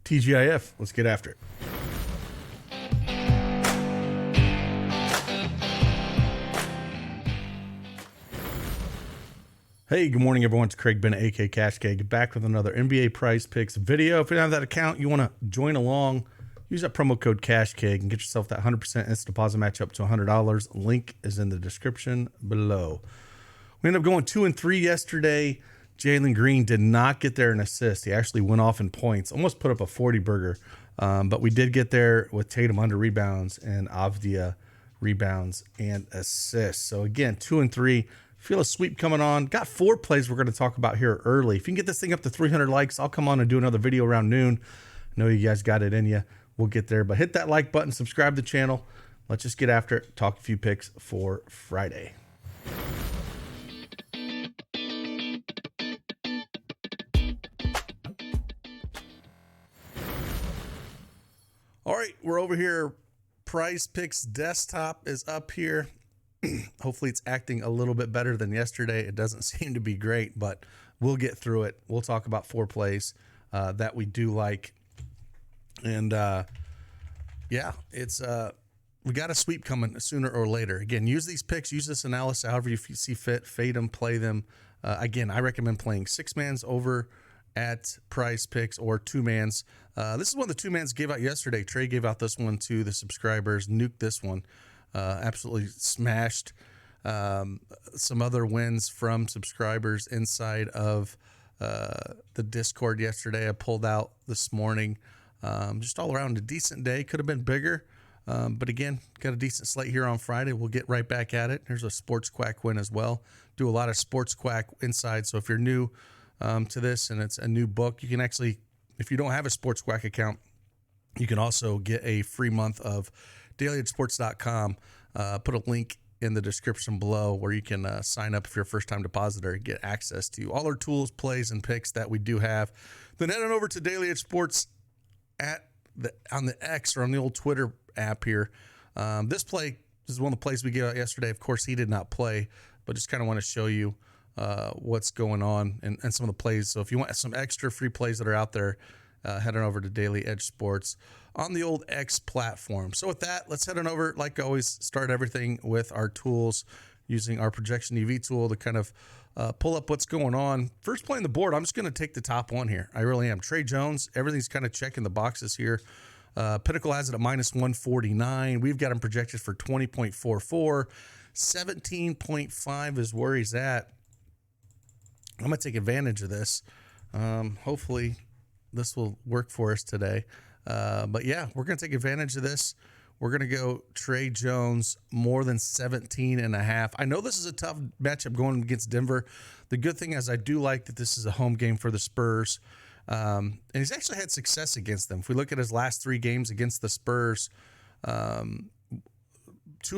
TGIF. Let's get after it. Hey, good morning, everyone. It's Craig Bennett, aka CashKeg, back with another NBA PrizePicks video. If you don't have that account, you want to join along, use that promo code CashKeg and get yourself that 100% instant deposit match up to $100. Link is in the description below. We ended up going 2 and 3 yesterday. Jalen Green did not get there in assists. He actually went off in points, almost put up a 40-burger. But we did get there with Tatum under rebounds and Avdia rebounds and assists. So again, 2 and 3. Feel a sweep coming on. Got 4 plays we're going to talk about here early. If you can get this thing up to 300 likes, I'll come on and do another video around noon. I know you guys got it in you. We'll get there. But hit that like button, subscribe to the channel. Let's just get after it. Talk a few picks for Friday. All right, we're over here. PrizePicks desktop is up here. Hopefully it's acting a little bit better than yesterday. It doesn't seem to be great, but we'll get through it. We'll talk about 4 plays that we do like. And yeah, it's we got a sweep coming sooner or later. Again, use these picks, use this analysis however you see fit, fade them, play them. Again, I recommend playing 6-mans over at PrizePicks or 2-mans. This is one of the 2-mans gave out yesterday. Trey gave out this one to the subscribers, nuked this one. Absolutely smashed some other wins from subscribers inside of the Discord yesterday. I pulled out this morning. Just all around a decent day. Could have been bigger. But again, got a decent slate here on Friday. We'll get right back at it. Here's a Sports Quack win as well. Do a lot of Sports Quack inside. So if you're new to this and it's a new book, you can actually, if you don't have a Sports Quack account, you can also get a free month of dailyedgesports.com. Put a link in the description below where you can sign up if you're a first-time depositor and get access to all our tools, plays, and picks that we do have. Then head on over to Daily Edge Sports on the X or on the old Twitter app here. This play is one of the plays we gave out yesterday. Of course, he did not play, but just kind of want to show you what's going on and some of the plays. So if you want some extra free plays that are out there, head on over to Daily Edge Sports on the old X platform. So with that, let's head on over. Like always, start everything with our tools, using our projection EV tool to kind of pull up what's going on. First play on the board, I'm just going to take the top one here. I really am. Trey Jones, everything's kind of checking the boxes here. Pinnacle has it at minus 149. We've got him projected for 20.44. 17.5 is where he's at. I'm going to take advantage of this. Hopefully this will work for us today. But yeah, we're going to take advantage of this. We're going to go Trey Jones more than 17.5. I know this is a tough matchup going against Denver. The good thing is I do like that this is a home game for the Spurs. And he's actually had success against them. If we look at his last 3 games against the Spurs, 2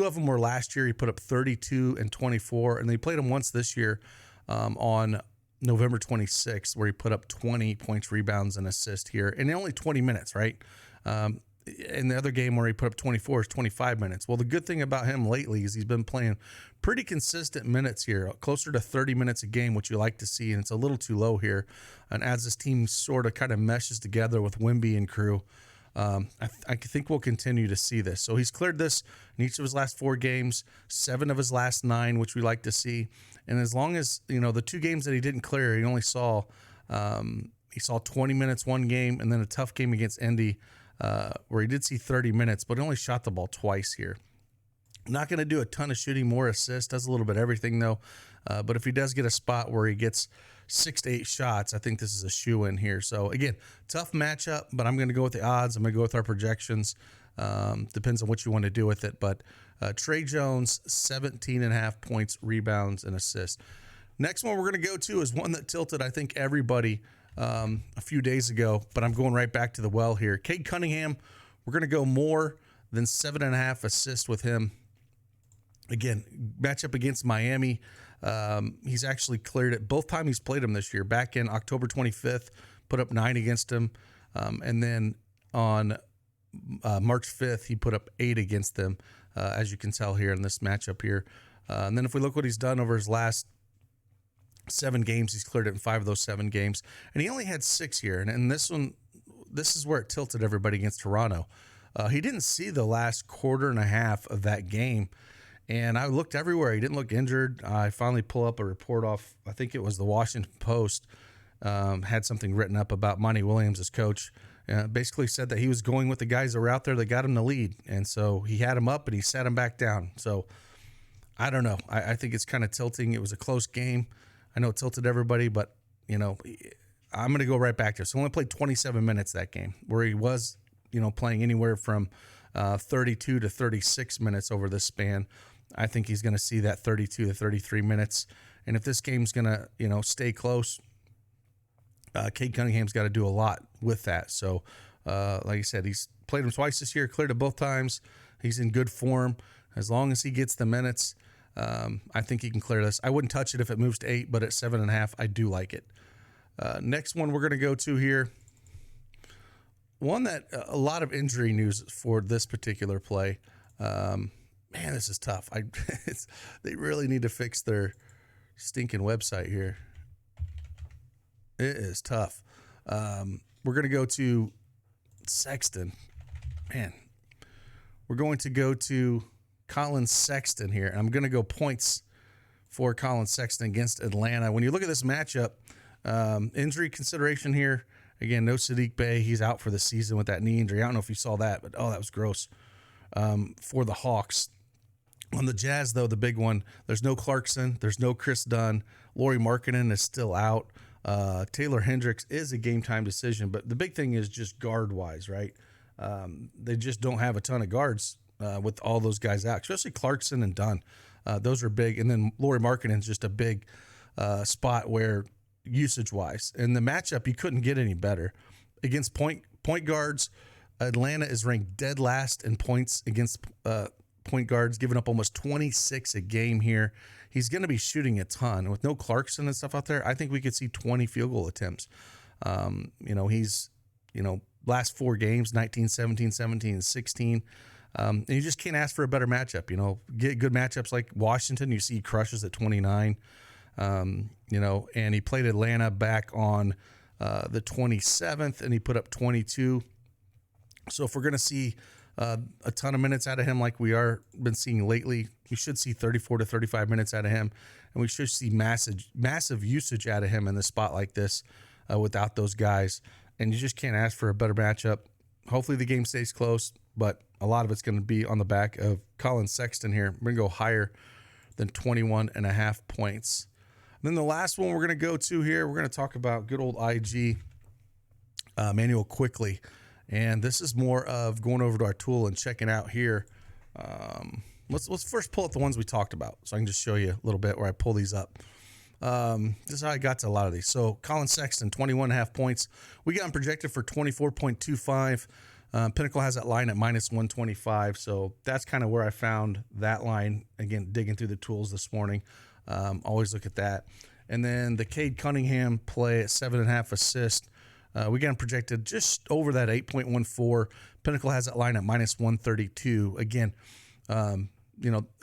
of them were last year. He put up 32 and 24. And they played him once this year on November 26th, where he put up 20 points, rebounds, and assists here in only 20 minutes, right? In the other game where he put up 24 is 25 minutes. Well, the good thing about him lately is he's been playing pretty consistent minutes here, closer to 30 minutes a game, which you like to see, and it's a little too low here. And as this team sort of kind of meshes together with Wemby and crew, I think we'll continue to see this. So he's cleared this in each of his last 4 games, 7 of his last 9, which we like to see. And as long as, you know, the 2 games that he didn't clear, he only saw 20 minutes one game, and then a tough game against Indy where he did see 30 minutes, but he only shot the ball twice here. Not going to do a ton of shooting, more assists, does a little bit of everything though. But if he does get a spot where he gets 6 to 8 shots, I think this is a shoe-in here. So again, tough matchup, but I'm going to go with the odds. I'm going to go with our projections. Depends on what you want to do with it. But Trey Jones, 17.5 points, rebounds, and assists. Next one we're going to go to is one that tilted, I think, everybody a few days ago, but I'm going right back to the well here. Cade Cunningham, we're going to go more than 7.5 assists with him. Again, matchup against Miami. He's actually cleared it both times he's played him this year. Back in October 25th, put up 9 against him. And then on March 5th, he put up 8 against them, as you can tell here in this matchup here. And then if we look what he's done over his last 7 games, he's cleared it in 5 of those 7 games. And he only had 6 here. And in this one, this is where it tilted everybody against Toronto. He didn't see the last quarter and a half of that game, and I looked everywhere. He didn't look injured. I finally pull up a report off, I think it was the Washington Post, had something written up about Monty Williams as coach. Basically said that he was going with the guys that were out there that got him the lead, and so he had him up and he sat him back down. So I don't know. I think it's kind of tilting. It was a close game. I know it tilted everybody, but, you know, I'm going to go right back to it. So he only played 27 minutes that game, where he was, you know, playing anywhere from 32 to 36 minutes over this span. I think he's going to see that 32 to 33 minutes. And if this game's going to, you know, stay close, Cade Cunningham's got to do a lot with that. So, like I said, he's played him twice this year, cleared it both times. He's in good form. As long as he gets the minutes, I think he can clear this. I wouldn't touch it if it moves to 8, but at 7.5, I do like it. Next one we're going to go to here, one that a lot of injury news for this particular play. Man, this is tough. They really need to fix their stinking website here. It is tough. We're going to go to Sexton. Man, we're going to go to Collin Sexton here. I'm going to go points for Collin Sexton against Atlanta. When you look at this matchup, injury consideration here, again, no Sadiq Bey. He's out for the season with that knee injury. I don't know if you saw that, but that was gross for the Hawks. On the Jazz, though, the big one, there's no Clarkson. There's no Chris Dunn. Lauri Markkanen is still out. Taylor Hendricks is a game-time decision, but the big thing is just guard-wise, right? They just don't have a ton of guards with all those guys out, especially Clarkson and Dunn. Those are big. And then Lauri Markkanen is just a big spot where usage-wise. And the matchup, you couldn't get any better. Against point guards, Atlanta is ranked dead last in points against point guards, giving up almost 26 a game here. He's going to be shooting a ton. With no Clarkson and stuff out there, I think we could see 20 field goal attempts. He's, last 4 games, 19, 17, 17, 16. And you just can't ask for a better matchup. Get good matchups like Washington. You see he crushes at 29. And he played Atlanta back on the 27th, and he put up 22. So if we're going to see a ton of minutes out of him like we are been seeing lately, we should see 34 to 35 minutes out of him, and we should see massive usage out of him in the spot like this without those guys. And you just can't ask for a better matchup. Hopefully the game stays close, but a lot of it's going to be on the back of Collin Sexton here. We're going to go higher than 21.5 points. And then the last one we're going to go to here, we're going to talk about good old IG, Immanuel Quickley. And this is more of going over to our tool and checking out here. Let's first pull up the ones we talked about, so I can just show you a little bit where I pull these up. This is how I got to a lot of these. So Collin Sexton, 21.5 points. We got him projected for 24.25. Pinnacle has that line at -125. So that's kind of where I found that line. Again, digging through the tools this morning. Always look at that. And then the Cade Cunningham play at 7.5 assists. We got him projected just over that 8.14. Pinnacle has that line at -132. Again,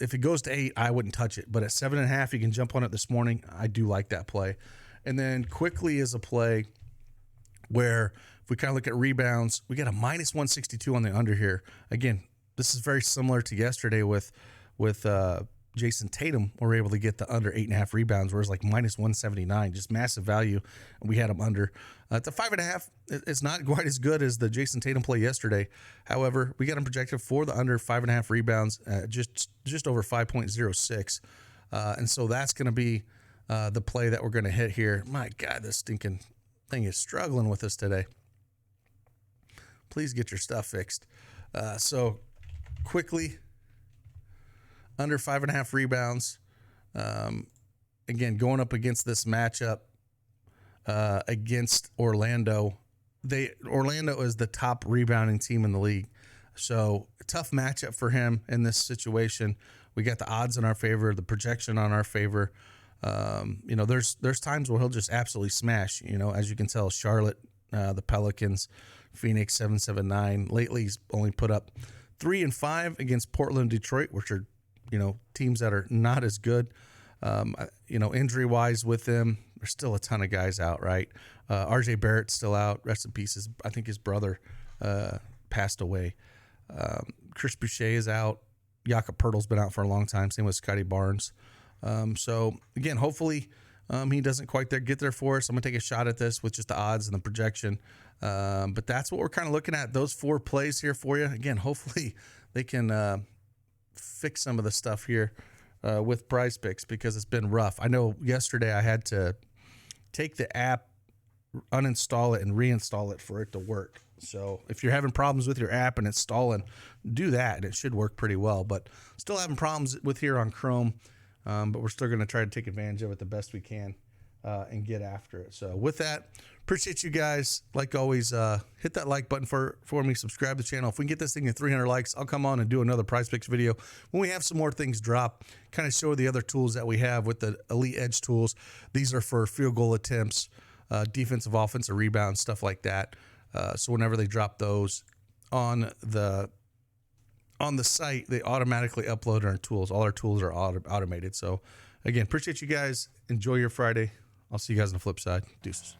if it goes to 8, I wouldn't touch it. But at 7.5, you can jump on it this morning. I do like that play. And then Quickley is a play where if we kind of look at rebounds, we got a -162 on the under here. Again, this is very similar to yesterday with Jason Tatum. We're able to get the under 8.5 rebounds, whereas like -179, just massive value. And we had him under. At the 5.5, it's not quite as good as the Jason Tatum play yesterday. However, we got him projected for the under 5.5 rebounds, just over 5.06. And so that's going to be the play that we're going to hit here. My God, this stinking thing is struggling with us today. Please get your stuff fixed. So quickly, under 5.5 rebounds. Again, going up against this matchup against Orlando. Orlando is the top rebounding team in the league. So a tough matchup for him in this situation. We got the odds in our favor, the projection on our favor. There's times where he'll just absolutely smash. As you can tell, Charlotte, the Pelicans, Phoenix 779. Lately, he's only put up 3 and 5 against Portland, Detroit, which are teams that are not as good. Injury-wise with them, there's still a ton of guys out, right? RJ Barrett's still out. Rest in peace. I think his brother passed away. Chris Boucher is out. Jakob Pertl's been out for a long time. Same with Scotty Barnes. So again, hopefully he doesn't quite get there for us. I'm gonna take a shot at this with just the odds and the projection. But that's what we're kind of looking at. Those 4 plays here for you. Again, hopefully they can fix some of the stuff here with Prizepicks, because it's been rough. I know yesterday I had to take the app, uninstall it, and reinstall it for it to work. So if you're having problems with your app and it's stalling, do that, and it should work pretty well. But still having problems with here on Chrome, but we're still going to try to take advantage of it the best we can and get after it. So with that, appreciate you guys. Like always, hit that like button for me. Subscribe to the channel. If we can get this thing to 300 likes, I'll come on and do another Prizepicks video when we have some more things drop. Kind of show the other tools that we have with the Elite Edge tools. These are for field goal attempts, defensive, offensive rebounds, stuff like that. So whenever they drop those on the site, they automatically upload our tools. All our tools are automated. So again, appreciate you guys. Enjoy your Friday. I'll see you guys on the flip side. Deuces.